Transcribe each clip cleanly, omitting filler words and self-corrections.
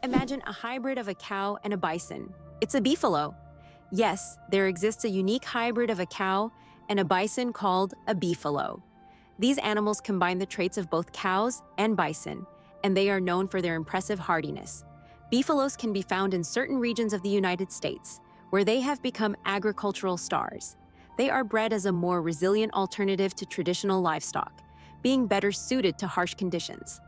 Imagine a hybrid of a cow and a bison. It's a beefalo. Yes, there exists a unique hybrid of a cow and a bison called a beefalo. These animals combine the traits of both cows and bison, and they are known for their impressive hardiness. Beefalos can be found in certain regions of the United States, where they have become agricultural stars. They are bred as a more resilient alternative to traditional livestock, being better suited to harsh conditions.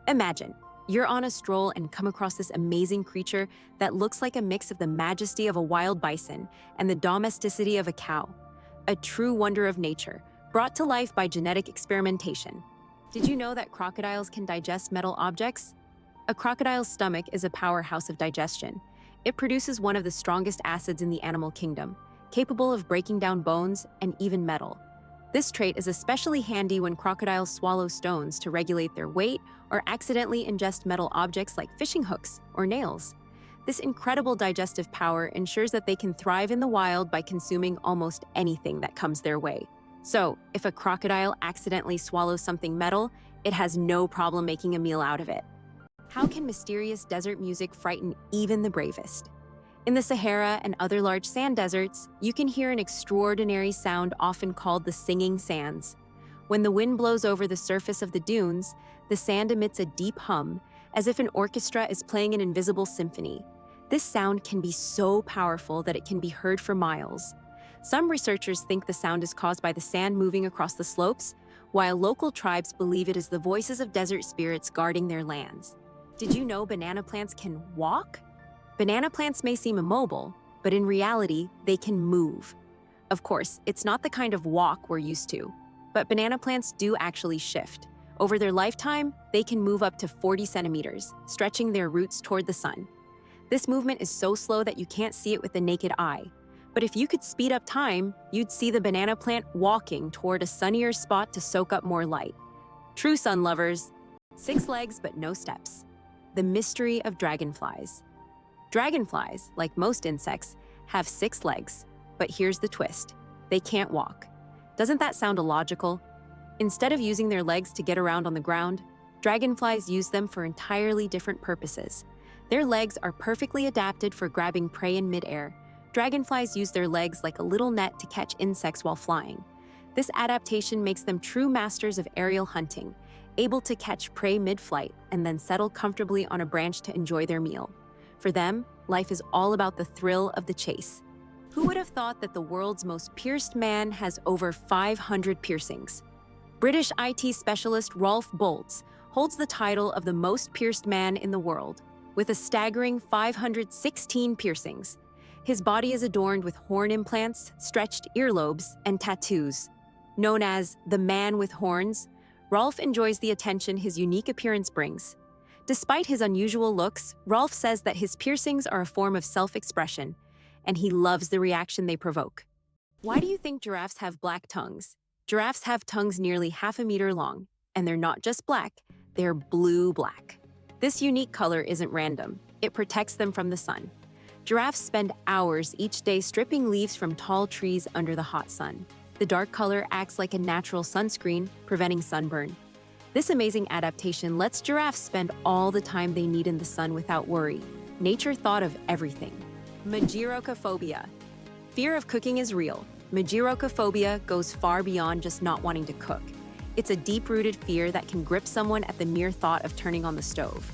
Imagine, you're on a stroll and come across this amazing creature that looks like a mix of the majesty of a wild bison and the domesticity of a cow. A true wonder of nature, brought to life by genetic experimentation. Did you know that crocodiles can digest metal objects? A crocodile's stomach is a powerhouse of digestion. It produces one of the strongest acids in the animal kingdom, capable of breaking down bones and even metal. This trait is especially handy when crocodiles swallow stones to regulate their weight or accidentally ingest metal objects like fishing hooks or nails. This incredible digestive power ensures that they can thrive in the wild by consuming almost anything that comes their way. So, if a crocodile accidentally swallows something metal, it has no problem making a meal out of it. How can mysterious desert music frighten even the bravest? In the Sahara and other large sand deserts, you can hear an extraordinary sound often called the singing sands. When the wind blows over the surface of the dunes, the sand emits a deep hum, as if an orchestra is playing an invisible symphony. This sound can be so powerful that it can be heard for miles. Some researchers think the sound is caused by the sand moving across the slopes, while local tribes believe it is the voices of desert spirits guarding their lands. Did you know banana plants can walk? Banana plants may seem immobile, but in reality, they can move. Of course, it's not the kind of walk we're used to, but banana plants do actually shift. Over their lifetime, they can move up to 40 centimeters, stretching their roots toward the sun. This movement is so slow that you can't see it with the naked eye. But if you could speed up time, you'd see the banana plant walking toward a sunnier spot to soak up more light. True sun lovers. 6 legs but no steps. The mystery of dragonflies. Dragonflies, like most insects, have 6 legs, but here's the twist. They can't walk. Doesn't that sound illogical? Instead of using their legs to get around on the ground, dragonflies use them for entirely different purposes. Their legs are perfectly adapted for grabbing prey in midair. Dragonflies use their legs like a little net to catch insects while flying. This adaptation makes them true masters of aerial hunting, able to catch prey mid-flight and then settle comfortably on a branch to enjoy their meal. For them, life is all about the thrill of the chase. Who would have thought that the world's most pierced man has over 500 piercings? British IT specialist Rolf Boltz holds the title of the most pierced man in the world, with a staggering 516 piercings. His body is adorned with horn implants, stretched earlobes, and tattoos. Known as the man with horns, Rolf enjoys the attention his unique appearance brings. Despite his unusual looks, Rolf says that his piercings are a form of self-expression, and he loves the reaction they provoke. Why do you think giraffes have black tongues? Giraffes have tongues nearly half a meter long, and they're not just black, they're blue-black. This unique color isn't random. It protects them from the sun. Giraffes spend hours each day stripping leaves from tall trees under the hot sun. The dark color acts like a natural sunscreen, preventing sunburn. This amazing adaptation lets giraffes spend all the time they need in the sun without worry. Nature thought of everything. Magirocophobia. Fear of cooking is real. Magirocophobia goes far beyond just not wanting to cook. It's a deep-rooted fear that can grip someone at the mere thought of turning on the stove.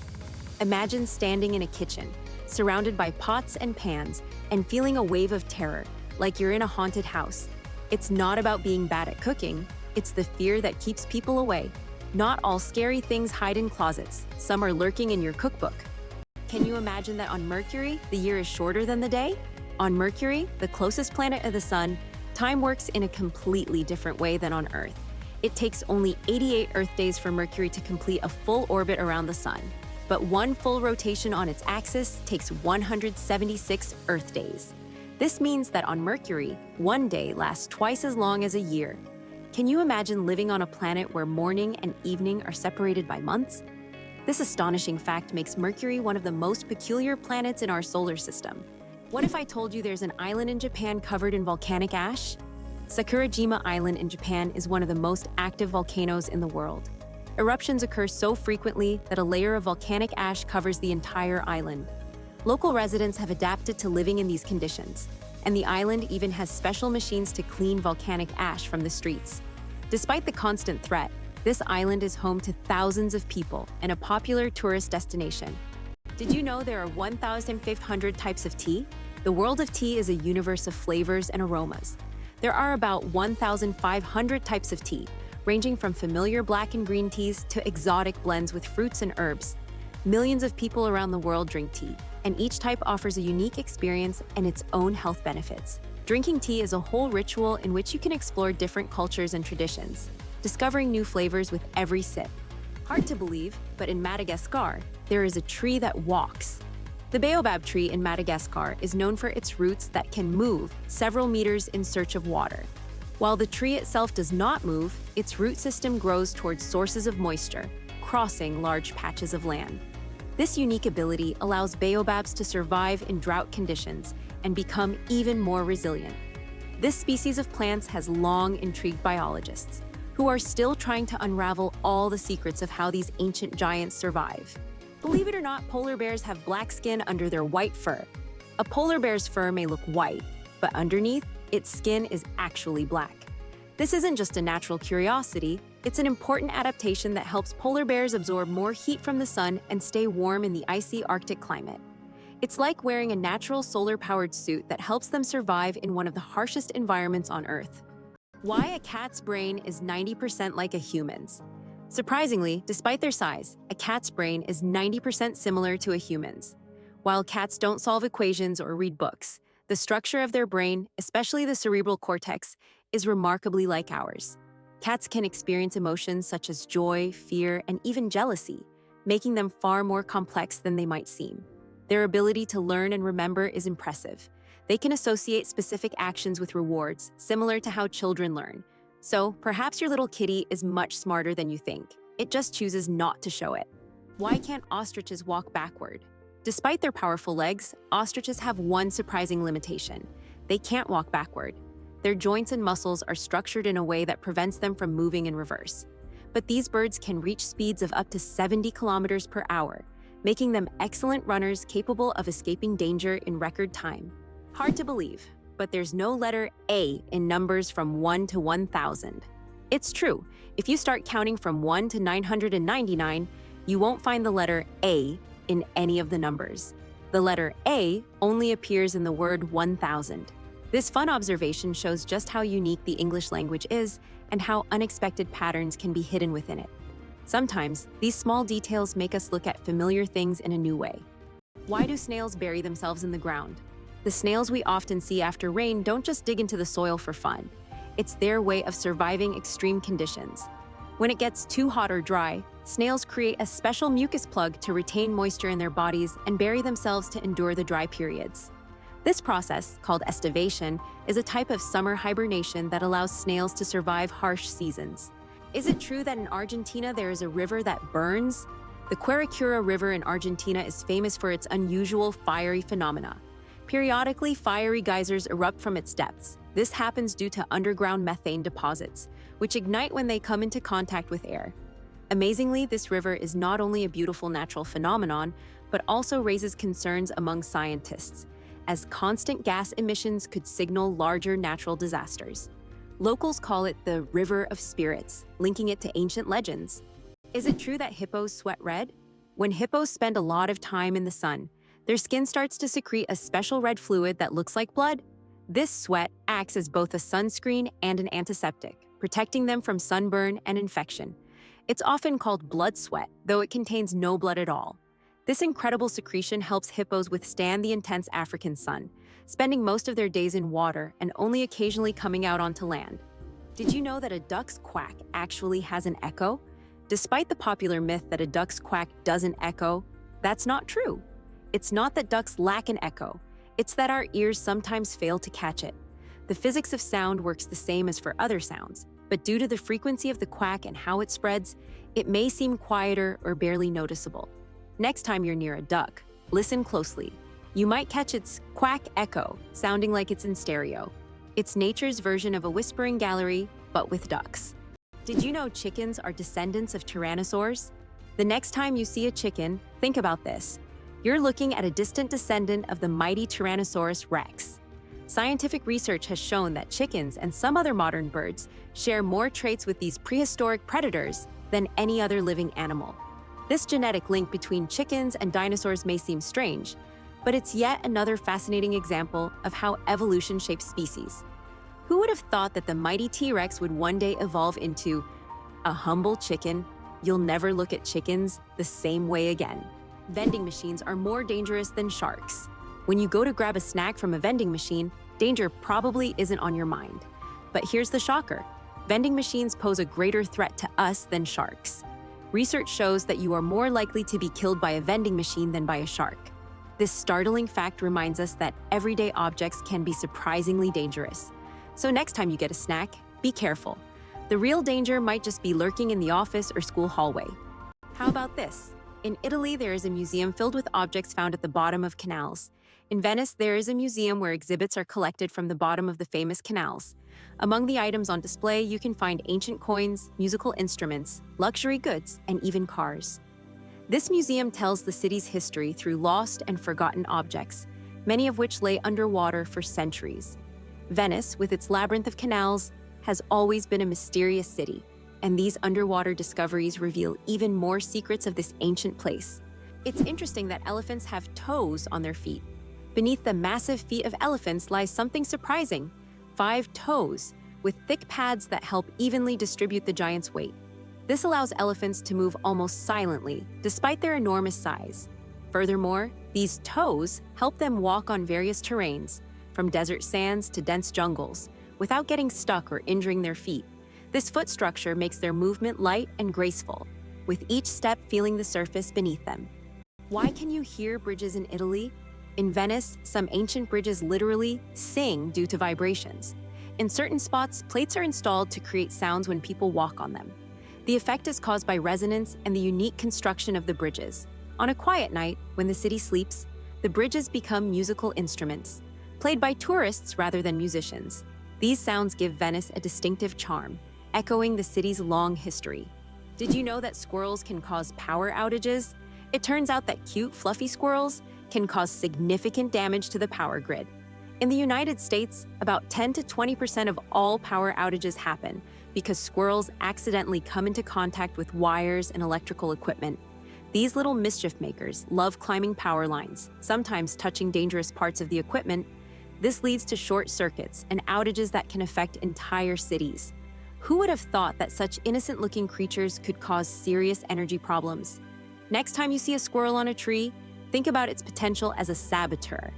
Imagine standing in a kitchen, surrounded by pots and pans, and feeling a wave of terror, like you're in a haunted house. It's not about being bad at cooking, it's the fear that keeps people away. Not all scary things hide in closets. Some are lurking in your cookbook. Can you imagine that on Mercury, the year is shorter than the day? On Mercury, the closest planet of the sun, time works in a completely different way than on Earth. It takes only 88 Earth days for Mercury to complete a full orbit around the sun. But one full rotation on its axis takes 176 Earth days. This means that on Mercury, one day lasts twice as long as a year. Can you imagine living on a planet where morning and evening are separated by months? This astonishing fact makes Mercury one of the most peculiar planets in our solar system. What if I told you there's an island in Japan covered in volcanic ash? Sakurajima Island in Japan is one of the most active volcanoes in the world. Eruptions occur so frequently that a layer of volcanic ash covers the entire island. Local residents have adapted to living in these conditions, and the island even has special machines to clean volcanic ash from the streets. Despite the constant threat, this island is home to thousands of people and a popular tourist destination. Did you know there are 1,500 types of tea? The world of tea is a universe of flavors and aromas. There are about 1,500 types of tea, ranging from familiar black and green teas to exotic blends with fruits and herbs. Millions of people around the world drink tea, and each type offers a unique experience and its own health benefits. Drinking tea is a whole ritual in which you can explore different cultures and traditions, discovering new flavors with every sip. Hard to believe, but in Madagascar, there is a tree that walks. The baobab tree in Madagascar is known for its roots that can move several meters in search of water. While the tree itself does not move, its root system grows towards sources of moisture, crossing large patches of land. This unique ability allows baobabs to survive in drought conditions and become even more resilient. This species of plants has long intrigued biologists, who are still trying to unravel all the secrets of how these ancient giants survive. Believe it or not, polar bears have black skin under their white fur. A polar bear's fur may look white, but underneath, its skin is actually black. This isn't just a natural curiosity, it's an important adaptation that helps polar bears absorb more heat from the sun and stay warm in the icy Arctic climate. It's like wearing a natural solar-powered suit that helps them survive in one of the harshest environments on Earth. Why a cat's brain is 90% like a human's. Surprisingly, despite their size, a cat's brain is 90% similar to a human's. While cats don't solve equations or read books, the structure of their brain, especially the cerebral cortex, is remarkably like ours. Cats can experience emotions such as joy, fear, and even jealousy, making them far more complex than they might seem. Their ability to learn and remember is impressive. They can associate specific actions with rewards, similar to how children learn. So, perhaps your little kitty is much smarter than you think. It just chooses not to show it. Why can't ostriches walk backward? Despite their powerful legs, ostriches have one surprising limitation. They can't walk backward. Their joints and muscles are structured in a way that prevents them from moving in reverse. But these birds can reach speeds of up to 70 kilometers per hour, making them excellent runners capable of escaping danger in record time. Hard to believe, but there's no letter A in numbers from 1 to 1,000. It's true, if you start counting from 1 to 999, you won't find the letter A in any of the numbers. The letter A only appears in the word 1,000. This fun observation shows just how unique the English language is and how unexpected patterns can be hidden within it. Sometimes, these small details make us look at familiar things in a new way. Why do snails bury themselves in the ground? The snails we often see after rain don't just dig into the soil for fun. It's their way of surviving extreme conditions. When it gets too hot or dry, snails create a special mucus plug to retain moisture in their bodies and bury themselves to endure the dry periods. This process, called estivation, is a type of summer hibernation that allows snails to survive harsh seasons. Is it true that in Argentina there is a river that burns? The Quiricura River in Argentina is famous for its unusual fiery phenomena. Periodically, fiery geysers erupt from its depths. This happens due to underground methane deposits, which ignite when they come into contact with air. Amazingly, this river is not only a beautiful natural phenomenon, but also raises concerns among scientists, as constant gas emissions could signal larger natural disasters. Locals call it the River of Spirits, linking it to ancient legends. Is it true that hippos sweat red? When hippos spend a lot of time in the sun, their skin starts to secrete a special red fluid that looks like blood. This sweat acts as both a sunscreen and an antiseptic, protecting them from sunburn and infection. It's often called blood sweat, though it contains no blood at all. This incredible secretion helps hippos withstand the intense African sun, spending most of their days in water and only occasionally coming out onto land. Did you know that a duck's quack actually has an echo? Despite the popular myth that a duck's quack doesn't echo, that's not true. It's not that ducks lack an echo, it's that our ears sometimes fail to catch it. The physics of sound works the same as for other sounds, but due to the frequency of the quack and how it spreads, it may seem quieter or barely noticeable. Next time you're near a duck, listen closely. You might catch its quack echo, sounding like it's in stereo. It's nature's version of a whispering gallery, but with ducks. Did you know chickens are descendants of tyrannosaurs? The next time you see a chicken, think about this. You're looking at a distant descendant of the mighty Tyrannosaurus rex. Scientific research has shown that chickens and some other modern birds share more traits with these prehistoric predators than any other living animal. This genetic link between chickens and dinosaurs may seem strange, but it's yet another fascinating example of how evolution shapes species. Who would have thought that the mighty T-Rex would one day evolve into a humble chicken? You'll never look at chickens the same way again. Vending machines are more dangerous than sharks. When you go to grab a snack from a vending machine, danger probably isn't on your mind. But here's the shocker. Vending machines pose a greater threat to us than sharks. Research shows that you are more likely to be killed by a vending machine than by a shark. This startling fact reminds us that everyday objects can be surprisingly dangerous. So next time you get a snack, be careful. The real danger might just be lurking in the office or school hallway. How about this? In Italy, there is a museum filled with objects found at the bottom of canals. In Venice, there is a museum where exhibits are collected from the bottom of the famous canals. Among the items on display, you can find ancient coins, musical instruments, luxury goods, and even cars. This museum tells the city's history through lost and forgotten objects, many of which lay underwater for centuries. Venice, with its labyrinth of canals, has always been a mysterious city, and these underwater discoveries reveal even more secrets of this ancient place. It's interesting that elephants have toes on their feet. Beneath the massive feet of elephants lies something surprising: 5 toes, with thick pads that help evenly distribute the giant's weight. This allows elephants to move almost silently, despite their enormous size. Furthermore, these toes help them walk on various terrains, from desert sands to dense jungles, without getting stuck or injuring their feet. This foot structure makes their movement light and graceful, with each step feeling the surface beneath them. Why can you hear bridges in Italy? In Venice, some ancient bridges literally sing due to vibrations. In certain spots, plates are installed to create sounds when people walk on them. The effect is caused by resonance and the unique construction of the bridges. On a quiet night, when the city sleeps, the bridges become musical instruments, played by tourists rather than musicians. These sounds give Venice a distinctive charm, echoing the city's long history. Did you know that squirrels can cause power outages? It turns out that cute, fluffy squirrels can cause significant damage to the power grid. In the United States, about 10 to 20% of all power outages happen because squirrels accidentally come into contact with wires and electrical equipment. These little mischief makers love climbing power lines, sometimes touching dangerous parts of the equipment. This leads to short circuits and outages that can affect entire cities. Who would have thought that such innocent-looking creatures could cause serious energy problems? Next time you see a squirrel on a tree, think about its potential as a saboteur.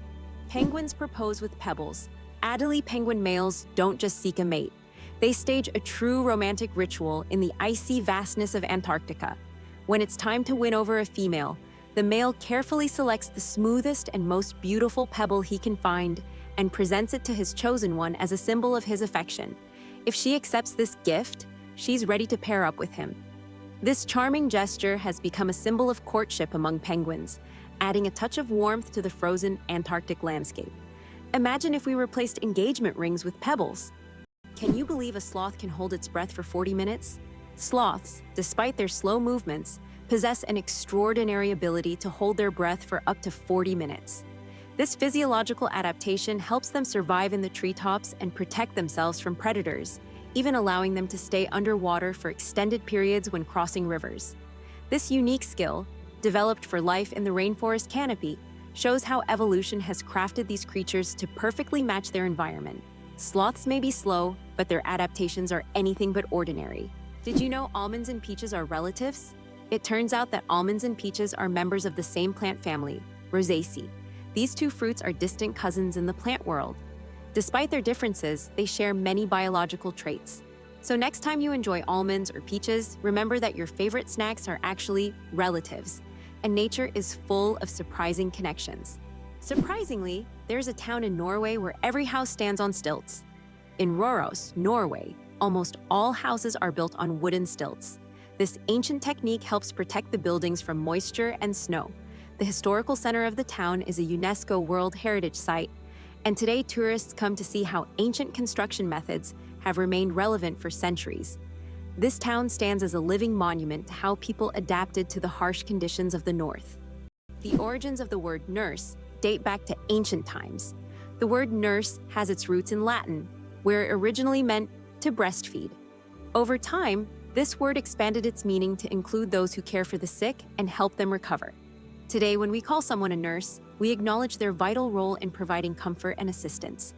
Penguins propose with pebbles. Adelie penguin males don't just seek a mate. They stage a true romantic ritual in the icy vastness of Antarctica. When it's time to win over a female, the male carefully selects the smoothest and most beautiful pebble he can find and presents it to his chosen one as a symbol of his affection. If she accepts this gift, she's ready to pair up with him. This charming gesture has become a symbol of courtship among penguins, adding a touch of warmth to the frozen Antarctic landscape. Imagine if we replaced engagement rings with pebbles. Can you believe a sloth can hold its breath for 40 minutes? Sloths, despite their slow movements, possess an extraordinary ability to hold their breath for up to 40 minutes. This physiological adaptation helps them survive in the treetops and protect themselves from predators, even allowing them to stay underwater for extended periods when crossing rivers. This unique skill, developed for life in the rainforest canopy, shows how evolution has crafted these creatures to perfectly match their environment. Sloths may be slow, but their adaptations are anything but ordinary. Did you know almonds and peaches are relatives? It turns out that almonds and peaches are members of the same plant family, Rosaceae. These two fruits are distant cousins in the plant world. Despite their differences, they share many biological traits. So next time you enjoy almonds or peaches, remember that your favorite snacks are actually relatives, and nature is full of surprising connections. Surprisingly, there's a town in Norway where every house stands on stilts. In Røros, Norway, almost all houses are built on wooden stilts. This ancient technique helps protect the buildings from moisture and snow. The historical center of the town is a UNESCO World Heritage Site, and today tourists come to see how ancient construction methods have remained relevant for centuries. This town stands as a living monument to how people adapted to the harsh conditions of the north. The origins of the word nurse date back to ancient times. The word nurse has its roots in Latin, where it originally meant to breastfeed. Over time, this word expanded its meaning to include those who care for the sick and help them recover. Today, when we call someone a nurse, we acknowledge their vital role in providing comfort and assistance.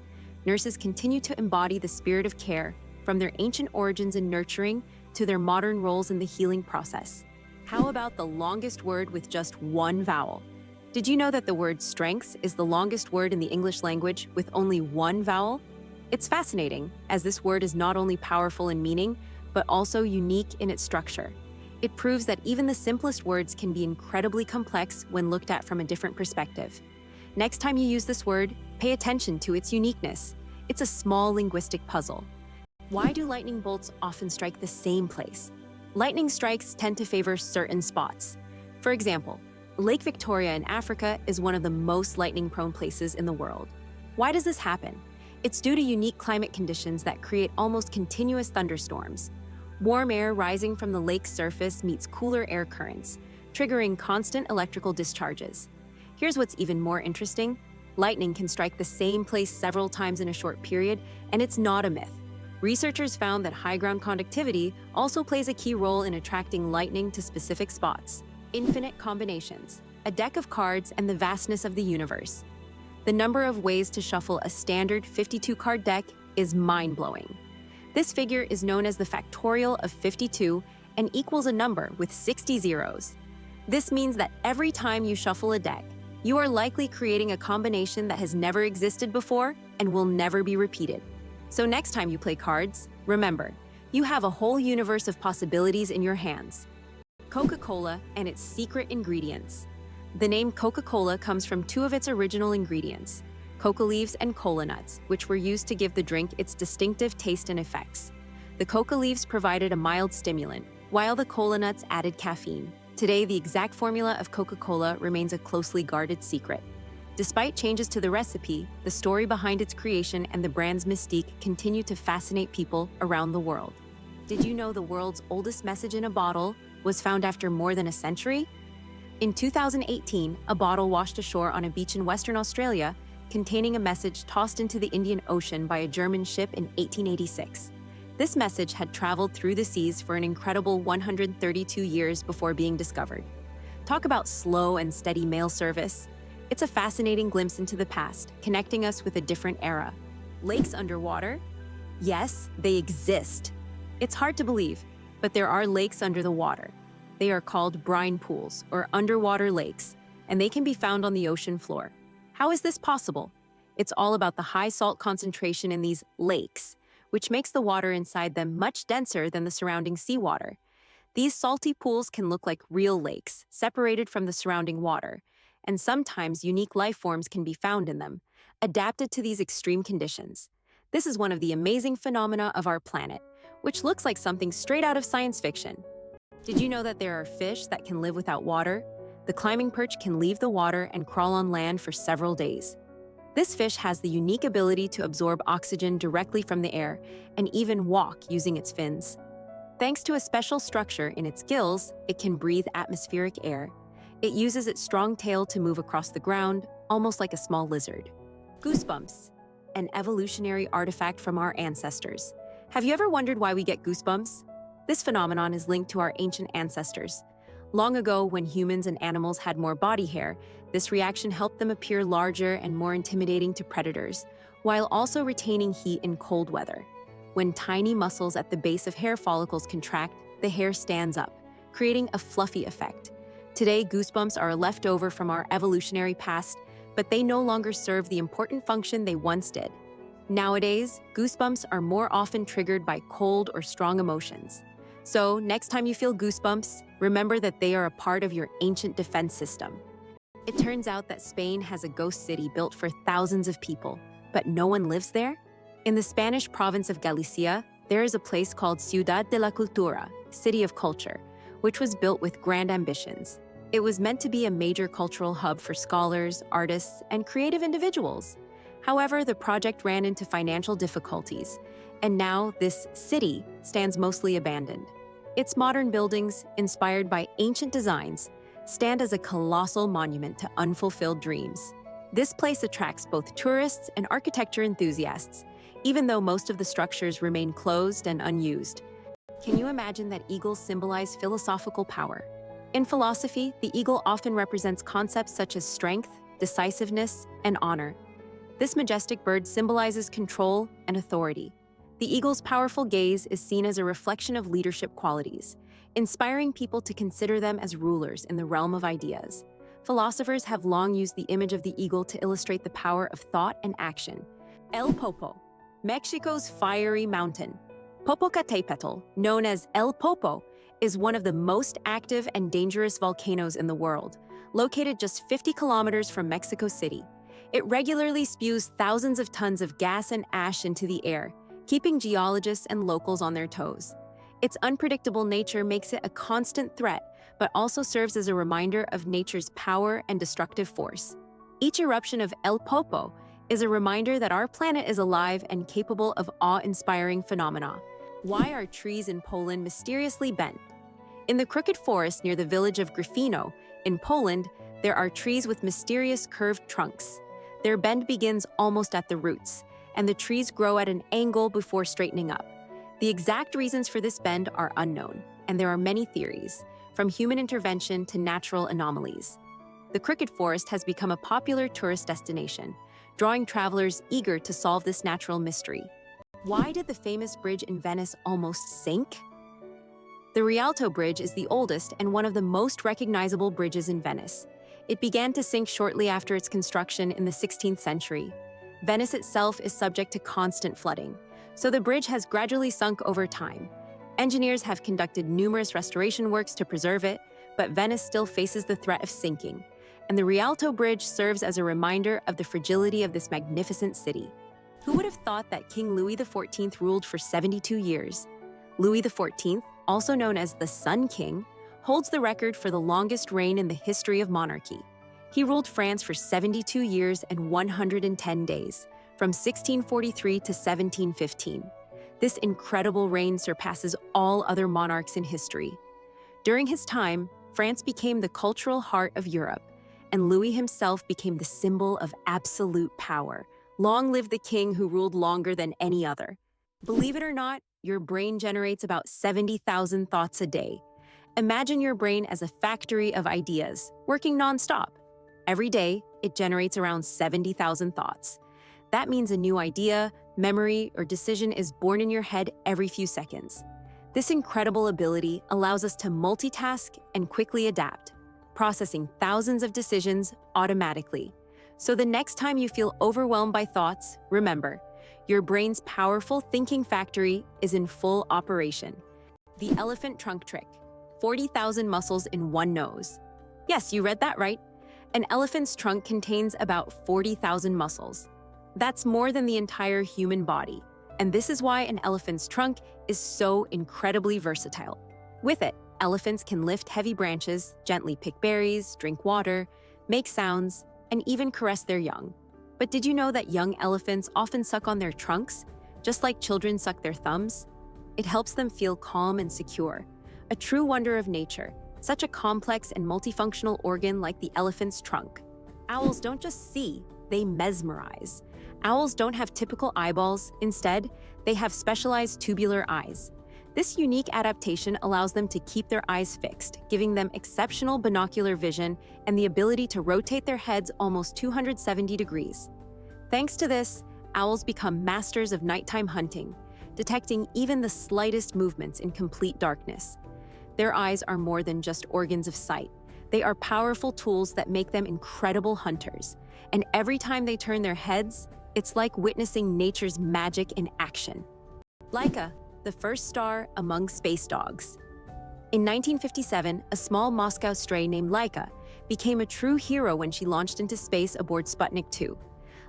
Nurses continue to embody the spirit of care, from their ancient origins in nurturing to their modern roles in the healing process. How about the longest word with just one vowel? Did you know that the word strengths is the longest word in the English language with only one vowel? It's fascinating, as this word is not only powerful in meaning, but also unique in its structure. It proves that even the simplest words can be incredibly complex when looked at from a different perspective. Next time you use this word, pay attention to its uniqueness. It's a small linguistic puzzle. Why do lightning bolts often strike the same place? Lightning strikes tend to favor certain spots. For example, Lake Victoria in Africa is one of the most lightning-prone places in the world. Why does this happen? It's due to unique climate conditions that create almost continuous thunderstorms. Warm air rising from the lake's surface meets cooler air currents, triggering constant electrical discharges. Here's what's even more interesting. Lightning can strike the same place several times in a short period, and it's not a myth. Researchers found that high ground conductivity also plays a key role in attracting lightning to specific spots. Infinite combinations, a deck of cards, and the vastness of the universe. The number of ways to shuffle a standard 52-card deck is mind-blowing. This figure is known as the factorial of 52 and equals a number with 60 zeros. This means that every time you shuffle a deck, you are likely creating a combination that has never existed before and will never be repeated. So next time you play cards, remember, you have a whole universe of possibilities in your hands. Coca-Cola and its secret ingredients. The name Coca-Cola comes from two of its original ingredients, coca leaves and cola nuts, which were used to give the drink its distinctive taste and effects. The coca leaves provided a mild stimulant, while the cola nuts added caffeine. Today, the exact formula of Coca-Cola remains a closely guarded secret. Despite changes to the recipe, the story behind its creation and the brand's mystique continue to fascinate people around the world. Did you know the world's oldest message in a bottle was found after more than a century? In 2018, a bottle washed ashore on a beach in Western Australia containing a message tossed into the Indian Ocean by a German ship in 1886. This message had traveled through the seas for an incredible 132 years before being discovered. Talk about slow and steady mail service. It's a fascinating glimpse into the past, connecting us with a different era. Lakes underwater? Yes, they exist. It's hard to believe, but there are lakes under the water. They are called brine pools, or underwater lakes, and they can be found on the ocean floor. How is this possible? It's all about the high salt concentration in these lakes, which makes the water inside them much denser than the surrounding seawater. These salty pools can look like real lakes, separated from the surrounding water, and sometimes unique life forms can be found in them, adapted to these extreme conditions. This is one of the amazing phenomena of our planet, which looks like something straight out of science fiction. Did you know that there are fish that can live without water? The climbing perch can leave the water and crawl on land for several days. This fish has the unique ability to absorb oxygen directly from the air and even walk using its fins. Thanks to a special structure in its gills, it can breathe atmospheric air. It uses its strong tail to move across the ground, almost like a small lizard. Goosebumps, an evolutionary artifact from our ancestors. Have you ever wondered why we get goosebumps? This phenomenon is linked to our ancient ancestors. Long ago, when humans and animals had more body hair, this reaction helped them appear larger and more intimidating to predators, while also retaining heat in cold weather. When tiny muscles at the base of hair follicles contract, the hair stands up, creating a fluffy effect. Today, goosebumps are a leftover from our evolutionary past, but they no longer serve the important function they once did. Nowadays, goosebumps are more often triggered by cold or strong emotions. So, next time you feel goosebumps, remember that they are a part of your ancient defense system. It turns out that Spain has a ghost city built for thousands of people, but no one lives there? In the Spanish province of Galicia, there is a place called Ciudad de la Cultura, City of Culture, which was built with grand ambitions. It was meant to be a major cultural hub for scholars, artists, and creative individuals. However, the project ran into financial difficulties, and now this city stands mostly abandoned. Its modern buildings, inspired by ancient designs, stand as a colossal monument to unfulfilled dreams. This place attracts both tourists and architecture enthusiasts, even though most of the structures remain closed and unused. Can you imagine that eagles symbolize philosophical power? In philosophy, the eagle often represents concepts such as strength, decisiveness, and honor. This majestic bird symbolizes control and authority. The eagle's powerful gaze is seen as a reflection of leadership qualities, inspiring people to consider them as rulers in the realm of ideas. Philosophers have long used the image of the eagle to illustrate the power of thought and action. El Popo, Mexico's fiery mountain. Popocatépetl, known as El Popo, is one of the most active and dangerous volcanoes in the world, located just 50 kilometers from Mexico City. It regularly spews thousands of tons of gas and ash into the air, keeping geologists and locals on their toes. Its unpredictable nature makes it a constant threat, but also serves as a reminder of nature's power and destructive force. Each eruption of El Popo is a reminder that our planet is alive and capable of awe-inspiring phenomena. Why are trees in Poland mysteriously bent? In the crooked forest near the village of Gryfino, in Poland, there are trees with mysterious curved trunks. Their bend begins almost at the roots, and the trees grow at an angle before straightening up. The exact reasons for this bend are unknown, and there are many theories, from human intervention to natural anomalies. The crooked forest has become a popular tourist destination, drawing travelers eager to solve this natural mystery. Why did the famous bridge in Venice almost sink? The Rialto Bridge is the oldest and one of the most recognizable bridges in Venice. It began to sink shortly after its construction in the 16th century. Venice itself is subject to constant flooding, so the bridge has gradually sunk over time. Engineers have conducted numerous restoration works to preserve it, but Venice still faces the threat of sinking, and the Rialto Bridge serves as a reminder of the fragility of this magnificent city. Who would have thought that King Louis XIV ruled for 72 years? Louis XIV, also known as the Sun King, holds the record for the longest reign in the history of monarchy. He ruled France for 72 years and 110 days, from 1643 to 1715. This incredible reign surpasses all other monarchs in history. During his time, France became the cultural heart of Europe, and Louis himself became the symbol of absolute power. Long live the king who ruled longer than any other. Believe it or not, your brain generates about 70,000 thoughts a day. Imagine your brain as a factory of ideas, working nonstop. Every day, it generates around 70,000 thoughts. That means a new idea, memory, or decision is born in your head every few seconds. This incredible ability allows us to multitask and quickly adapt, processing thousands of decisions automatically. So the next time you feel overwhelmed by thoughts, remember, your brain's powerful thinking factory is in full operation. The elephant trunk trick. 40,000 muscles in one nose. Yes, you read that right. An elephant's trunk contains about 40,000 muscles. That's more than the entire human body. And this is why an elephant's trunk is so incredibly versatile. With it, elephants can lift heavy branches, gently pick berries, drink water, make sounds, and even caress their young. But did you know that young elephants often suck on their trunks, just like children suck their thumbs? It helps them feel calm and secure. A true wonder of nature, such a complex and multifunctional organ like the elephant's trunk. Owls don't just see, they mesmerize. Owls don't have typical eyeballs. Instead, they have specialized tubular eyes. This unique adaptation allows them to keep their eyes fixed, giving them exceptional binocular vision and the ability to rotate their heads almost 270 degrees. Thanks to this, owls become masters of nighttime hunting, detecting even the slightest movements in complete darkness. Their eyes are more than just organs of sight. They are powerful tools that make them incredible hunters. And every time they turn their heads, it's like witnessing nature's magic in action. Laika, the first star among space dogs. In 1957, a small Moscow stray named Laika became a true hero when she launched into space aboard Sputnik 2.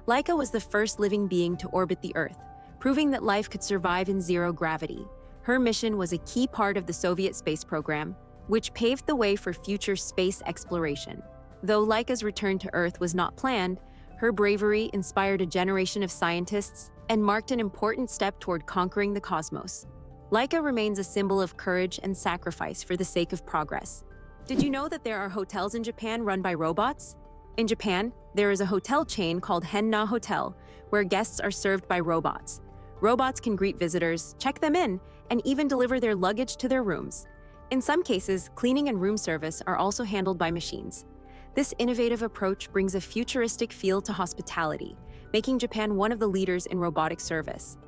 Laika was the first living being to orbit the Earth, proving that life could survive in zero gravity. Her mission was a key part of the Soviet space program, which paved the way for future space exploration. Though Laika's return to Earth was not planned, her bravery inspired a generation of scientists and marked an important step toward conquering the cosmos. Laika remains a symbol of courage and sacrifice for the sake of progress. Did you know that there are hotels in Japan run by robots? In Japan, there is a hotel chain called Henna Hotel, where guests are served by robots. Robots can greet visitors, check them in, and even deliver their luggage to their rooms. In some cases, cleaning and room service are also handled by machines. This innovative approach brings a futuristic feel to hospitality, making Japan one of the leaders in robotic service.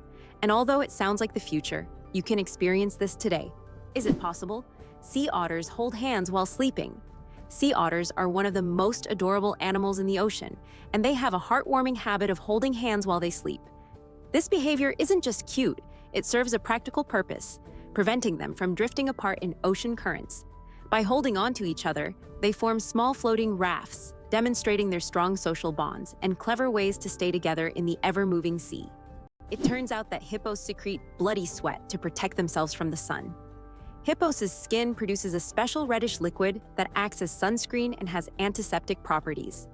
And although it sounds like the future, you can experience this today. Is it possible? Sea otters hold hands while sleeping. Sea otters are one of the most adorable animals in the ocean, and they have a heartwarming habit of holding hands while they sleep. This behavior isn't just cute, it serves a practical purpose, preventing them from drifting apart in ocean currents. By holding on to each other, they form small floating rafts, demonstrating their strong social bonds and clever ways to stay together in the ever-moving sea. It turns out that hippos secrete bloody sweat to protect themselves from the sun. Hippos' skin produces a special reddish liquid that acts as sunscreen and has antiseptic properties.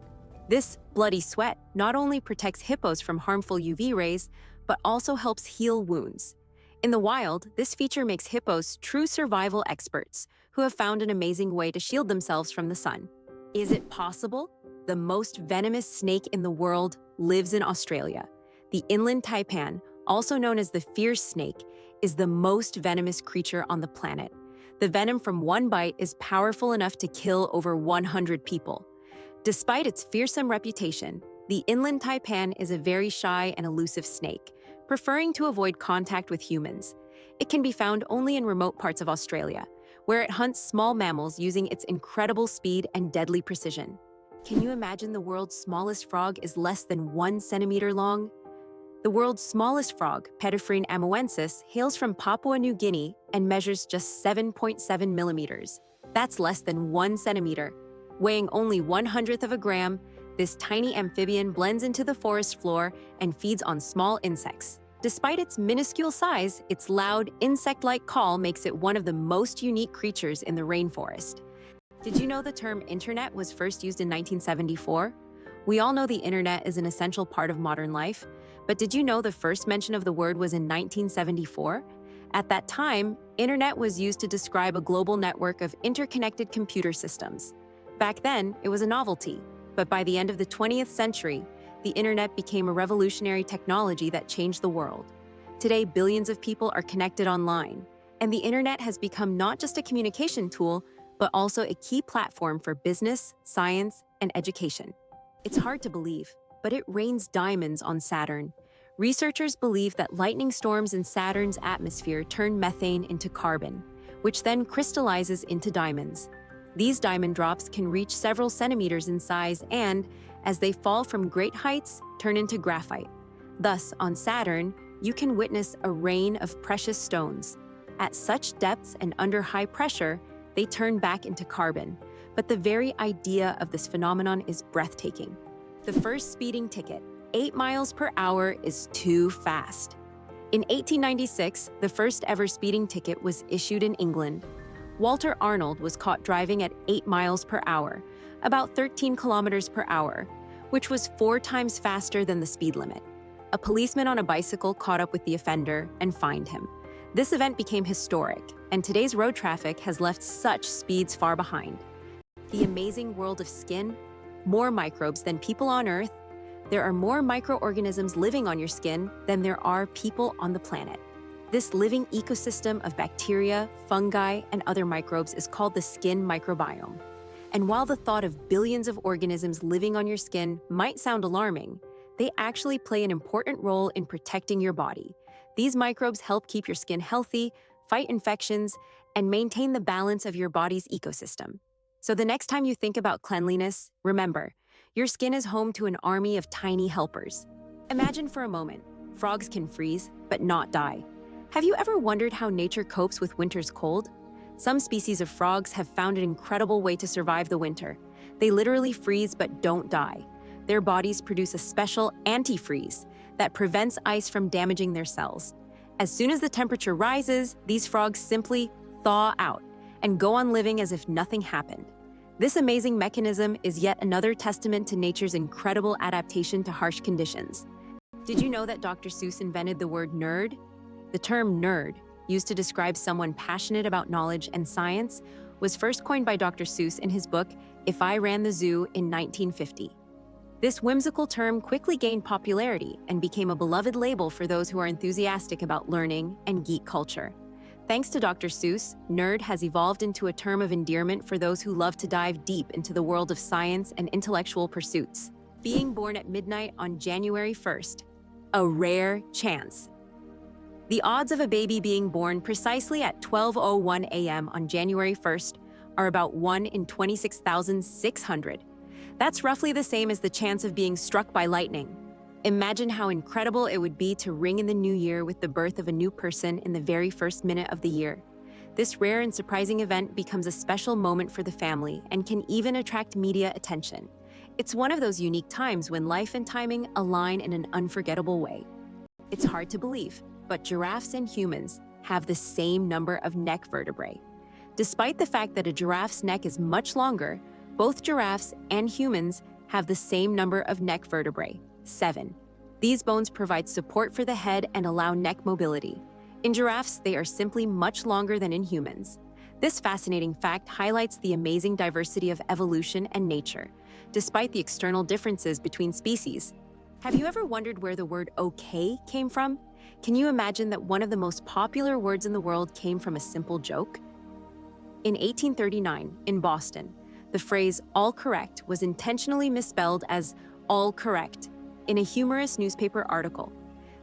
This bloody sweat not only protects hippos from harmful UV rays, but also helps heal wounds. In the wild, this feature makes hippos true survival experts who have found an amazing way to shield themselves from the sun. Is it possible? The most venomous snake in the world lives in Australia. The inland taipan, also known as the fierce snake, is the most venomous creature on the planet. The venom from one bite is powerful enough to kill over 100 people. Despite its fearsome reputation, the inland taipan is a very shy and elusive snake, preferring to avoid contact with humans. It can be found only in remote parts of Australia, where it hunts small mammals using its incredible speed and deadly precision. Can you imagine the world's smallest frog is less than 1 centimeter long? The world's smallest frog, Pediphrine amuensis, hails from Papua New Guinea and measures just 7.7 millimeters. That's less than 1 centimeter. Weighing only 1/100th of a gram, this tiny amphibian blends into the forest floor and feeds on small insects. Despite its minuscule size, its loud, insect-like call makes it one of the most unique creatures in the rainforest. Did you know the term internet was first used in 1974? We all know the internet is an essential part of modern life, but did you know the first mention of the word was in 1974? At that time, internet was used to describe a global network of interconnected computer systems. Back then, it was a novelty, but by the end of the 20th century, the internet became a revolutionary technology that changed the world. Today, billions of people are connected online, and the internet has become not just a communication tool, but also a key platform for business, science, and education. It's hard to believe, but it rains diamonds on Saturn. Researchers believe that lightning storms in Saturn's atmosphere turn methane into carbon, which then crystallizes into diamonds. These diamond drops can reach several centimeters in size and, as they fall from great heights, turn into graphite. Thus, on Saturn, you can witness a rain of precious stones. At such depths and under high pressure, they turn back into carbon. But the very idea of this phenomenon is breathtaking. The first speeding ticket, 8 miles per hour, is too fast. In 1896, the first ever speeding ticket was issued in England. Walter Arnold was caught driving at 8 miles per hour, about 13 kilometers per hour, which was 4 times faster than the speed limit. A policeman on a bicycle caught up with the offender and fined him. This event became historic, and today's road traffic has left such speeds far behind. The amazing world of skin, more microbes than people on Earth. There are more microorganisms living on your skin than there are people on the planet. This living ecosystem of bacteria, fungi, and other microbes is called the skin microbiome. And while the thought of billions of organisms living on your skin might sound alarming, they actually play an important role in protecting your body. These microbes help keep your skin healthy, fight infections, and maintain the balance of your body's ecosystem. So the next time you think about cleanliness, remember, your skin is home to an army of tiny helpers. Imagine for a moment, frogs can freeze, but not die. Have you ever wondered how nature copes with winter's cold? Some species of frogs have found an incredible way to survive the winter. They literally freeze but don't die. Their bodies produce a special antifreeze that prevents ice from damaging their cells. As soon as the temperature rises, these frogs simply thaw out and go on living as if nothing happened. This amazing mechanism is yet another testament to nature's incredible adaptation to harsh conditions. Did you know that Dr. Seuss invented the word nerd? The term nerd, used to describe someone passionate about knowledge and science, was first coined by Dr. Seuss in his book, If I Ran the Zoo in 1950. This whimsical term quickly gained popularity and became a beloved label for those who are enthusiastic about learning and geek culture. Thanks to Dr. Seuss, nerd has evolved into a term of endearment for those who love to dive deep into the world of science and intellectual pursuits. Being born at midnight on January 1st. A rare chance. The odds of a baby being born precisely at 12:01 a.m. on January 1st are about 1 in 26,600. That's roughly the same as the chance of being struck by lightning. Imagine how incredible it would be to ring in the new year with the birth of a new person in the very first minute of the year. This rare and surprising event becomes a special moment for the family and can even attract media attention. It's one of those unique times when life and timing align in an unforgettable way. It's hard to believe, but giraffes and humans have the same number of neck vertebrae. Despite the fact that a giraffe's neck is much longer, both giraffes and humans have the same number of neck vertebrae, 7. These bones provide support for the head and allow neck mobility. In giraffes, they are simply much longer than in humans. This fascinating fact highlights the amazing diversity of evolution and nature, despite the external differences between species. Have you ever wondered where the word okay came from? Can you imagine that one of the most popular words in the world came from a simple joke? In 1839, in Boston, the phrase all correct was intentionally misspelled as all correct in a humorous newspaper article.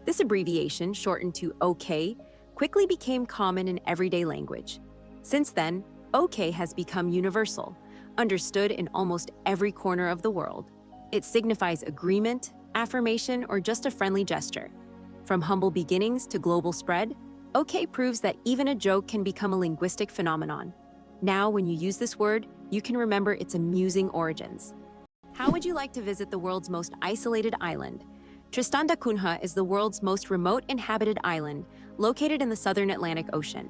This abbreviation, shortened to OK, quickly became common in everyday language. Since then, OK has become universal, understood in almost every corner of the world. It signifies agreement, affirmation, or just a friendly gesture. From humble beginnings to global spread, OK proves that even a joke can become a linguistic phenomenon. Now, when you use this word, you can remember its amusing origins. How would you like to visit the world's most isolated island? Tristan da Cunha is the world's most remote inhabited island, located in the southern Atlantic Ocean.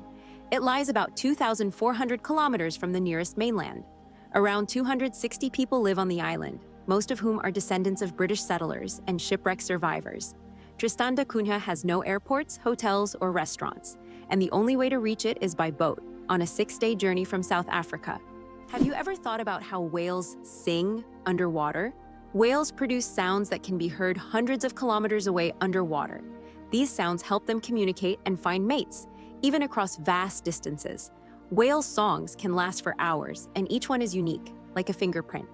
It lies about 2,400 kilometers from the nearest mainland. Around 260 people live on the island, most of whom are descendants of British settlers and shipwreck survivors. Tristan da Cunha has no airports, hotels, or restaurants, and the only way to reach it is by boat, on a 6-day journey from South Africa. Have you ever thought about how whales sing underwater? Whales produce sounds that can be heard hundreds of kilometers away underwater. These sounds help them communicate and find mates, even across vast distances. Whale songs can last for hours, and each one is unique, like a fingerprint.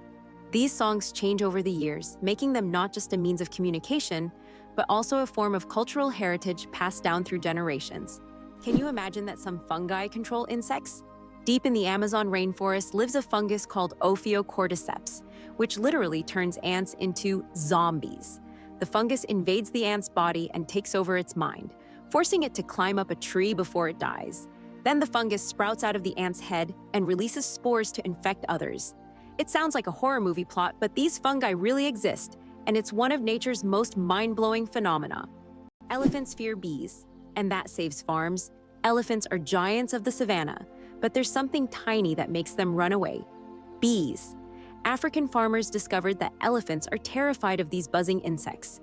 These songs change over the years, making them not just a means of communication, but also a form of cultural heritage passed down through generations. Can you imagine that some fungi control insects? Deep in the Amazon rainforest lives a fungus called Ophiocordyceps, which literally turns ants into zombies. The fungus invades the ant's body and takes over its mind, forcing it to climb up a tree before it dies. Then the fungus sprouts out of the ant's head and releases spores to infect others. It sounds like a horror movie plot, but these fungi really exist, and it's one of nature's most mind-blowing phenomena. Elephants fear bees, and that saves farms. Elephants are giants of the savannah, but there's something tiny that makes them run away: bees. African farmers discovered that elephants are terrified of these buzzing insects.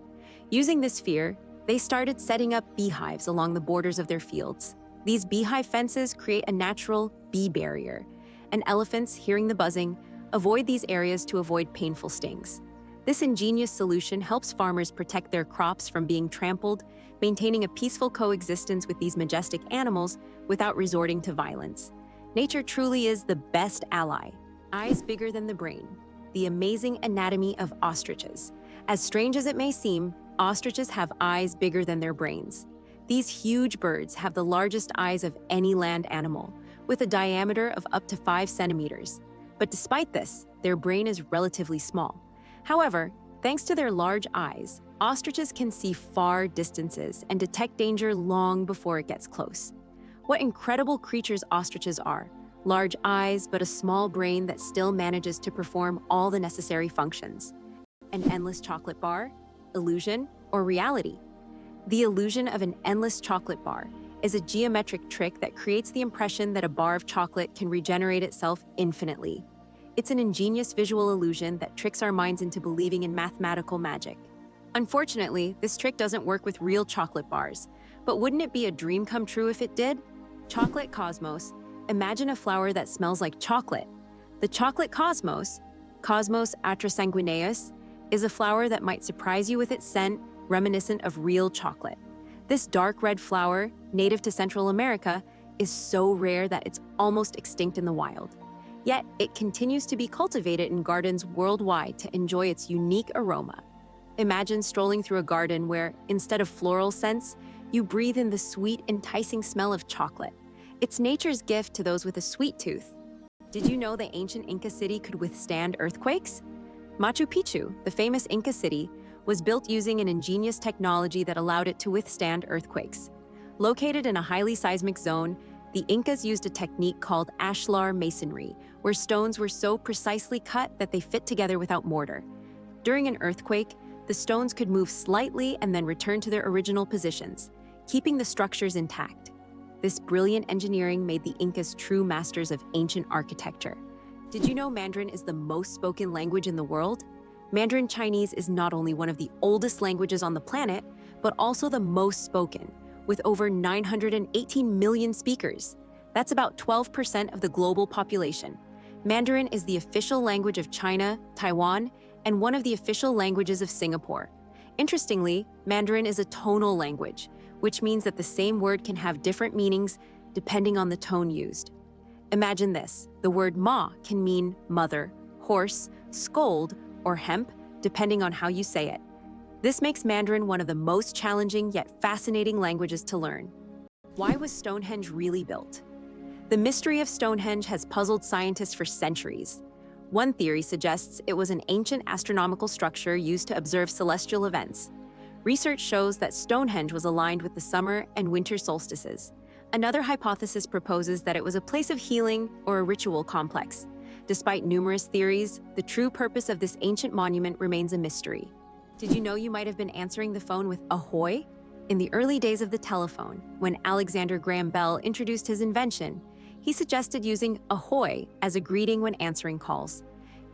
Using this fear, they started setting up beehives along the borders of their fields. These beehive fences create a natural bee barrier, and elephants, hearing the buzzing, avoid these areas to avoid painful stings. This ingenious solution helps farmers protect their crops from being trampled, maintaining a peaceful coexistence with these majestic animals without resorting to violence. Nature truly is the best ally. Eyes bigger than the brain. The amazing anatomy of ostriches. As strange as it may seem, ostriches have eyes bigger than their brains. These huge birds have the largest eyes of any land animal, with a diameter of up to 5 centimeters. But despite this, their brain is relatively small. However, thanks to their large eyes, ostriches can see far distances and detect danger long before it gets close. What incredible creatures ostriches are. Large eyes, but a small brain that still manages to perform all the necessary functions. An endless chocolate bar? Illusion or reality? The illusion of an endless chocolate bar is a geometric trick that creates the impression that a bar of chocolate can regenerate itself infinitely. It's an ingenious visual illusion that tricks our minds into believing in mathematical magic. Unfortunately, this trick doesn't work with real chocolate bars, but wouldn't it be a dream come true if it did? Chocolate cosmos. Imagine a flower that smells like chocolate. The chocolate cosmos, Cosmos atrasanguineus, is a flower that might surprise you with its scent, reminiscent of real chocolate. This dark red flower, native to Central America, is so rare that it's almost extinct in the wild. Yet, it continues to be cultivated in gardens worldwide to enjoy its unique aroma. Imagine strolling through a garden where, instead of floral scents, you breathe in the sweet, enticing smell of chocolate. It's nature's gift to those with a sweet tooth. Did you know the ancient Inca city could withstand earthquakes? Machu Picchu, the famous Inca city, was built using an ingenious technology that allowed it to withstand earthquakes. Located in a highly seismic zone, the Incas used a technique called ashlar masonry, where stones were so precisely cut that they fit together without mortar. During an earthquake, the stones could move slightly and then return to their original positions, keeping the structures intact. This brilliant engineering made the Incas true masters of ancient architecture. Did you know Mandarin is the most spoken language in the world? Mandarin Chinese is not only one of the oldest languages on the planet, but also the most spoken, with over 918 million speakers. That's about 12% of the global population. Mandarin is the official language of China, Taiwan, and one of the official languages of Singapore. Interestingly, Mandarin is a tonal language, which means that the same word can have different meanings depending on the tone used. Imagine this: the word ma can mean mother, horse, scold, or hemp, depending on how you say it. This makes Mandarin one of the most challenging yet fascinating languages to learn. Why was Stonehenge really built? The mystery of Stonehenge has puzzled scientists for centuries. One theory suggests it was an ancient astronomical structure used to observe celestial events. Research shows that Stonehenge was aligned with the summer and winter solstices. Another hypothesis proposes that it was a place of healing or a ritual complex. Despite numerous theories, the true purpose of this ancient monument remains a mystery. Did you know you might have been answering the phone with ahoy? In the early days of the telephone, when Alexander Graham Bell introduced his invention, he suggested using ahoy as a greeting when answering calls.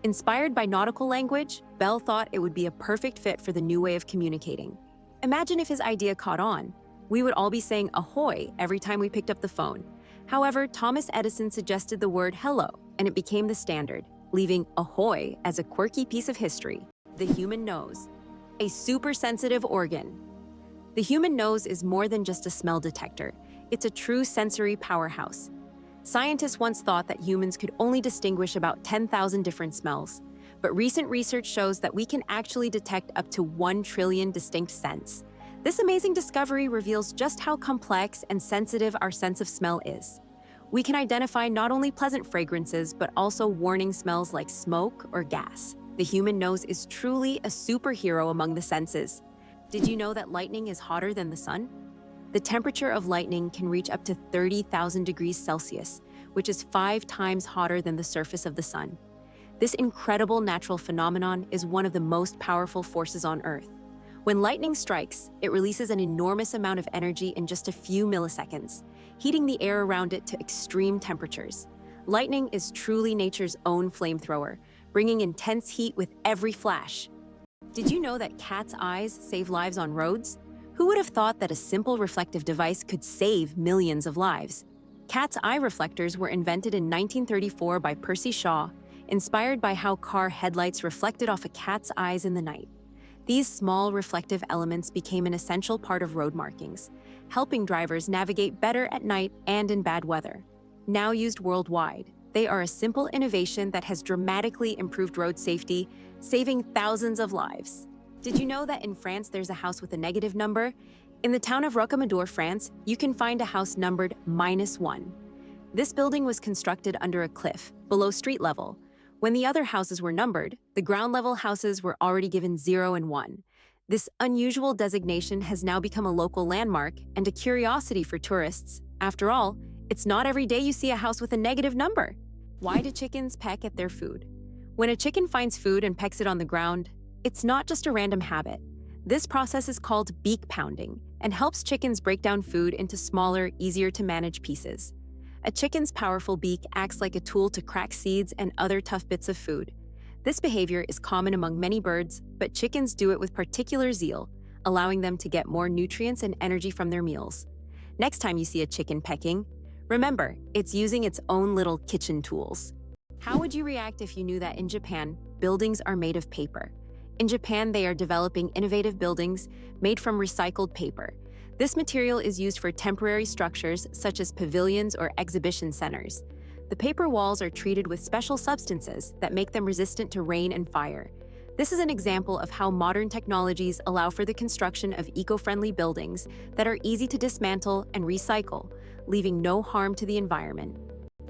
Inspired by nautical language, Bell thought it would be a perfect fit for the new way of communicating. Imagine if his idea caught on. We would all be saying ahoy every time we picked up the phone. However, Thomas Edison suggested the word hello, and it became the standard, leaving ahoy as a quirky piece of history. The human nose, a super-sensitive organ. The human nose is more than just a smell detector. It's a true sensory powerhouse. Scientists once thought that humans could only distinguish about 10,000 different smells, but recent research shows that we can actually detect up to 1 trillion distinct scents. This amazing discovery reveals just how complex and sensitive our sense of smell is. We can identify not only pleasant fragrances, but also warning smells like smoke or gas. The human nose is truly a superhero among the senses. Did you know that lightning is hotter than the sun? The temperature of lightning can reach up to 30,000 degrees Celsius, which is 5 times hotter than the surface of the sun. This incredible natural phenomenon is one of the most powerful forces on Earth. When lightning strikes, it releases an enormous amount of energy in just a few milliseconds, heating the air around it to extreme temperatures. Lightning is truly nature's own flamethrower, bringing intense heat with every flash. Did you know that cats' eyes save lives on roads? Who would have thought that a simple reflective device could save millions of lives? Cat's eye reflectors were invented in 1934 by Percy Shaw, inspired by how car headlights reflected off a cat's eyes in the night. These small reflective elements became an essential part of road markings, helping drivers navigate better at night and in bad weather. Now used worldwide, they are a simple innovation that has dramatically improved road safety, saving thousands of lives. Did you know that in France there's a house with a negative number? In the town of Rocamadour, France, you can find a house numbered -1. This building was constructed under a cliff, below street level. When the other houses were numbered, the ground-level houses were already given 0 and 1. This unusual designation has now become a local landmark and a curiosity for tourists. After all, it's not every day you see a house with a negative number. Why do chickens peck at their food? When a chicken finds food and pecks it on the ground, it's not just a random habit. This process is called beak pounding and helps chickens break down food into smaller, easier-to-manage pieces. A chicken's powerful beak acts like a tool to crack seeds and other tough bits of food. This behavior is common among many birds, but chickens do it with particular zeal, allowing them to get more nutrients and energy from their meals. Next time you see a chicken pecking, Remember, it's using its own little kitchen tools. How would you react if you knew that in Japan, buildings are made of paper? In Japan, they are developing innovative buildings made from recycled paper. This material is used for temporary structures such as pavilions or exhibition centers. The paper walls are treated with special substances that make them resistant to rain and fire. This is an example of how modern technologies allow for the construction of eco-friendly buildings that are easy to dismantle and recycle, leaving no harm to the environment.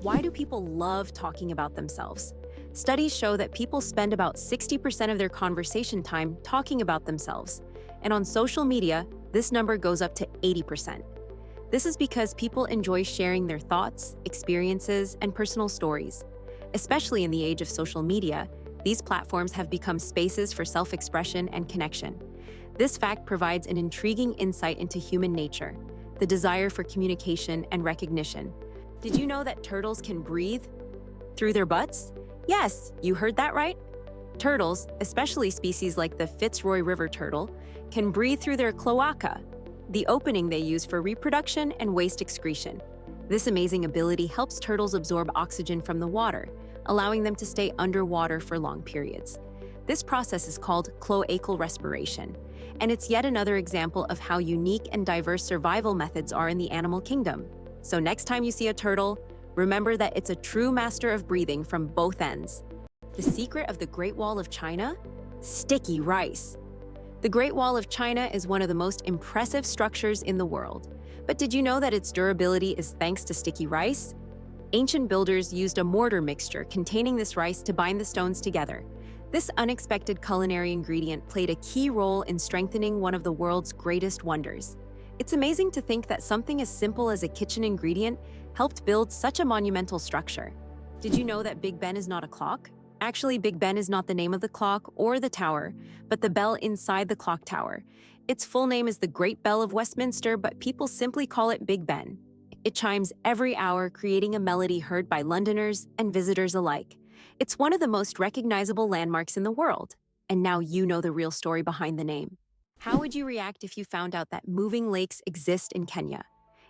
Why do people love talking about themselves? Studies show that people spend about 60% of their conversation time talking about themselves, and on social media, this number goes up to 80%. This is because people enjoy sharing their thoughts, experiences, and personal stories. Especially in the age of social media, these platforms have become spaces for self-expression and connection. This fact provides an intriguing insight into human nature, the desire for communication and recognition. Did you know that turtles can breathe through their butts? Yes, you heard that right. Turtles, especially species like the Fitzroy River turtle, can breathe through their cloaca, the opening they use for reproduction and waste excretion. This amazing ability helps turtles absorb oxygen from the water, allowing them to stay underwater for long periods. This process is called cloacal respiration, and it's yet another example of how unique and diverse survival methods are in the animal kingdom. So next time you see a turtle, remember that it's a true master of breathing from both ends. The secret of the Great Wall of China? Sticky rice. The Great Wall of China is one of the most impressive structures in the world. But did you know that its durability is thanks to sticky rice? Ancient builders used a mortar mixture containing this rice to bind the stones together. This unexpected culinary ingredient played a key role in strengthening one of the world's greatest wonders. It's amazing to think that something as simple as a kitchen ingredient helped build such a monumental structure. Did you know that Big Ben is not a clock? Actually, Big Ben is not the name of the clock or the tower, but the bell inside the clock tower. Its full name is the Great Bell of Westminster, but people simply call it Big Ben. It chimes every hour, creating a melody heard by Londoners and visitors alike. It's one of the most recognizable landmarks in the world. And now you know the real story behind the name. How would you react if you found out that moving lakes exist in Kenya?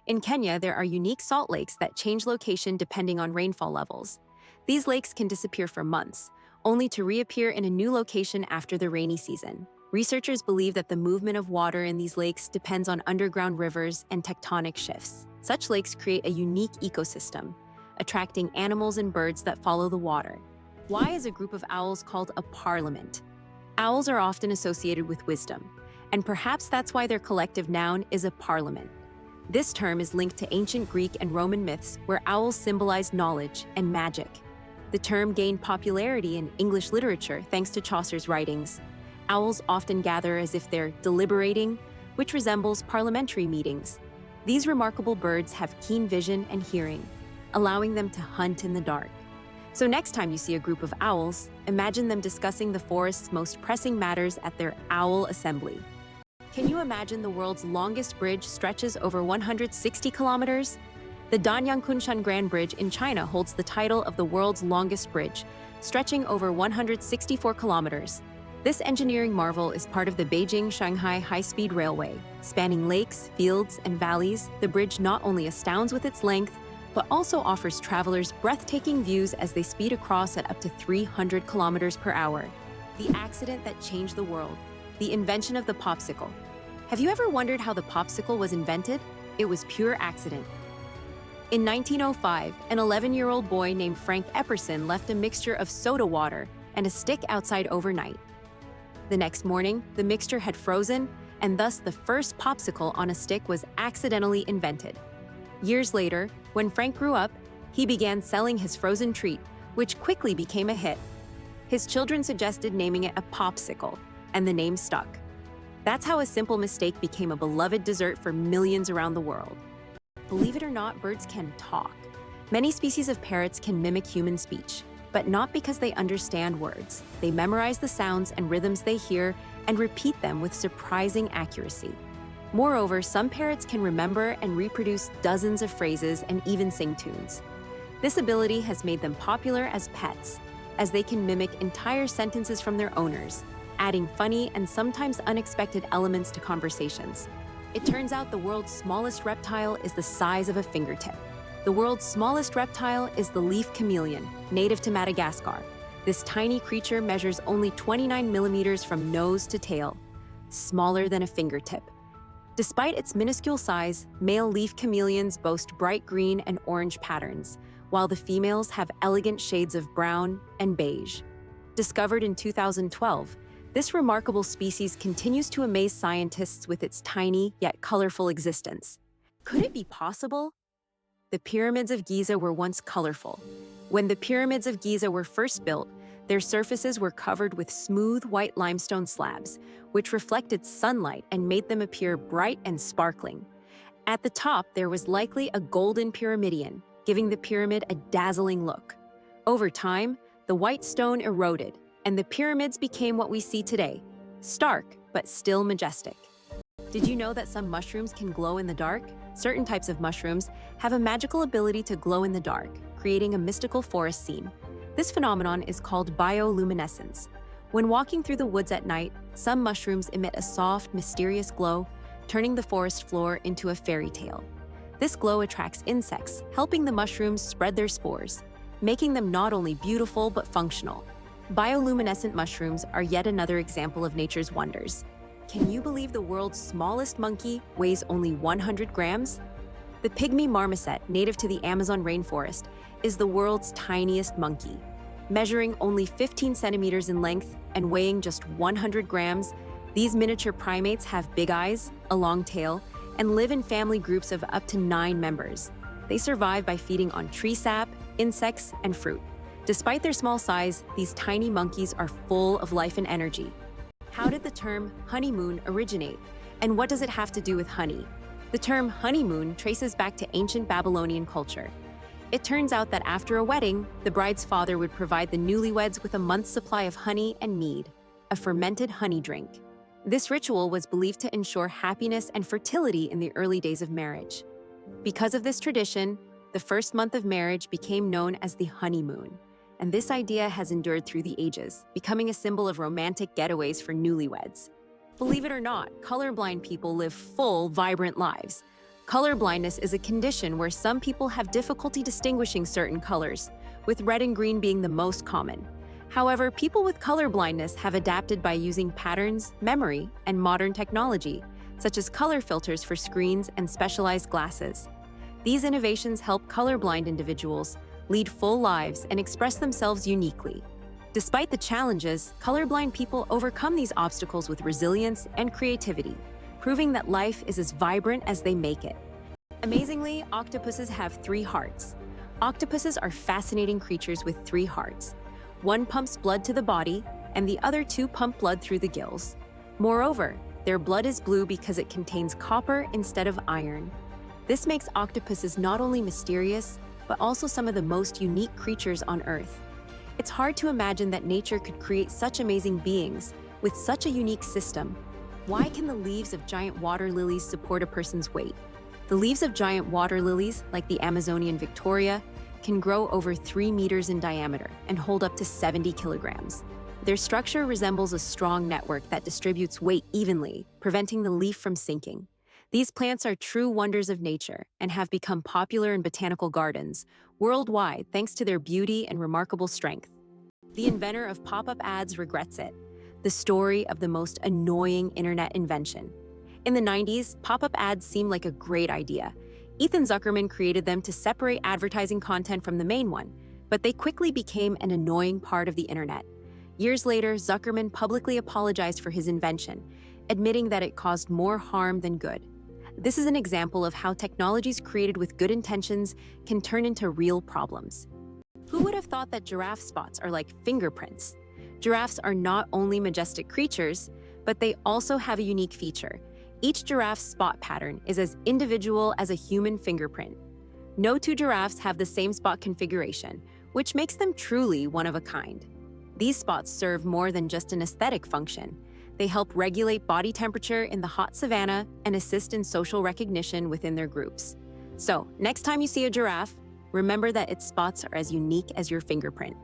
In Kenya, there are unique salt lakes that change location depending on rainfall levels. These lakes can disappear for months, only to reappear in a new location after the rainy season. Researchers believe that the movement of water in these lakes depends on underground rivers and tectonic shifts. Such lakes create a unique ecosystem, attracting animals and birds that follow the water. Why is a group of owls called a parliament? Owls are often associated with wisdom, and perhaps that's why their collective noun is a parliament. This term is linked to ancient Greek and Roman myths where owls symbolize knowledge and magic. The term gained popularity in English literature thanks to Chaucer's writings. Owls often gather as if they're deliberating, which resembles parliamentary meetings. These remarkable birds have keen vision and hearing, allowing them to hunt in the dark. So next time you see a group of owls, imagine them discussing the forest's most pressing matters at their owl assembly. Can you imagine the world's longest bridge stretches over 160 kilometers? The Danyang-Kunshan Grand Bridge in China holds the title of the world's longest bridge, stretching over 164 kilometers. This engineering marvel is part of the Beijing-Shanghai high-speed railway. Spanning lakes, fields, and valleys, the bridge not only astounds with its length, but also offers travelers breathtaking views as they speed across at up to 300 kilometers per hour. The accident that changed the world, the invention of the popsicle. Have you ever wondered how the popsicle was invented? It was pure accident. In 1905, an 11-year-old boy named Frank Epperson left a mixture of soda water and a stick outside overnight. The next morning, the mixture had frozen, and thus the first popsicle on a stick was accidentally invented. Years later, when Frank grew up, he began selling his frozen treat, which quickly became a hit. His children suggested naming it a popsicle, and the name stuck. That's how a simple mistake became a beloved dessert for millions around the world. Believe it or not, birds can talk. Many species of parrots can mimic human speech, but not because they understand words. They memorize the sounds and rhythms they hear and repeat them with surprising accuracy. Moreover, some parrots can remember and reproduce dozens of phrases and even sing tunes. This ability has made them popular as pets, as they can mimic entire sentences from their owners, adding funny and sometimes unexpected elements to conversations. It turns out the world's smallest reptile is the size of a fingertip. The world's smallest reptile is the leaf chameleon, native to Madagascar. This tiny creature measures only 29 millimeters from nose to tail, smaller than a fingertip. Despite its minuscule size, male leaf chameleons boast bright green and orange patterns, while the females have elegant shades of brown and beige. Discovered in 2012, this remarkable species continues to amaze scientists with its tiny yet colorful existence. Could it be possible? The pyramids of Giza were once colorful. When the pyramids of Giza were first built, their surfaces were covered with smooth white limestone slabs, which reflected sunlight and made them appear bright and sparkling. At the top, there was likely a golden pyramidion, giving the pyramid a dazzling look. Over time, the white stone eroded, and the pyramids became what we see today, stark but still majestic. Did you know that some mushrooms can glow in the dark? Certain types of mushrooms have a magical ability to glow in the dark, creating a mystical forest scene. This phenomenon is called bioluminescence. When walking through the woods at night, some mushrooms emit a soft, mysterious glow, turning the forest floor into a fairy tale. This glow attracts insects, helping the mushrooms spread their spores, making them not only beautiful but functional. Bioluminescent mushrooms are yet another example of nature's wonders. Can you believe the world's smallest monkey weighs only 100 grams? The pygmy marmoset, native to the Amazon rainforest, is the world's tiniest monkey. Measuring only 15 centimeters in length and weighing just 100 grams, these miniature primates have big eyes, a long tail, and live in family groups of up to 9 members. They survive by feeding on tree sap, insects, and fruit. Despite their small size, these tiny monkeys are full of life and energy. How did the term honeymoon originate? And what does it have to do with honey? The term honeymoon traces back to ancient Babylonian culture. It turns out that after a wedding, the bride's father would provide the newlyweds with a month's supply of honey and mead, a fermented honey drink. This ritual was believed to ensure happiness and fertility in the early days of marriage. Because of this tradition, the first month of marriage became known as the honeymoon. And this idea has endured through the ages, becoming a symbol of romantic getaways for newlyweds. Believe it or not, colorblind people live full, vibrant lives. Colorblindness is a condition where some people have difficulty distinguishing certain colors, with red and green being the most common. However, people with colorblindness have adapted by using patterns, memory, and modern technology, such as color filters for screens and specialized glasses. These innovations help colorblind individuals lead full lives and express themselves uniquely. Despite the challenges, colorblind people overcome these obstacles with resilience and creativity, proving that life is as vibrant as they make it. Amazingly, octopuses have 3 hearts. Octopuses are fascinating creatures with 3 hearts. One pumps blood to the body, and the other 2 pump blood through the gills. Moreover, their blood is blue because it contains copper instead of iron. This makes octopuses not only mysterious, but also some of the most unique creatures on Earth. It's hard to imagine that nature could create such amazing beings with such a unique system. Why can the leaves of giant water lilies support a person's weight? The leaves of giant water lilies, like the Amazonian Victoria, can grow over 3 meters in diameter and hold up to 70 kilograms. Their structure resembles a strong network that distributes weight evenly, preventing the leaf from sinking. These plants are true wonders of nature and have become popular in botanical gardens worldwide thanks to their beauty and remarkable strength. The inventor of pop-up ads regrets it. The story of the most annoying internet invention. In the 90s, pop-up ads seemed like a great idea. Ethan Zuckerman created them to separate advertising content from the main one, but they quickly became an annoying part of the internet. Years later, Zuckerman publicly apologized for his invention, admitting that it caused more harm than good. This is an example of how technologies created with good intentions can turn into real problems. Who would have thought that giraffe spots are like fingerprints? Giraffes are not only majestic creatures, but they also have a unique feature. Each giraffe's spot pattern is as individual as a human fingerprint. No 2 giraffes have the same spot configuration, which makes them truly one of a kind. These spots serve more than just an aesthetic function. They help regulate body temperature in the hot savanna and assist in social recognition within their groups. So, next time you see a giraffe, remember that its spots are as unique as your fingerprint.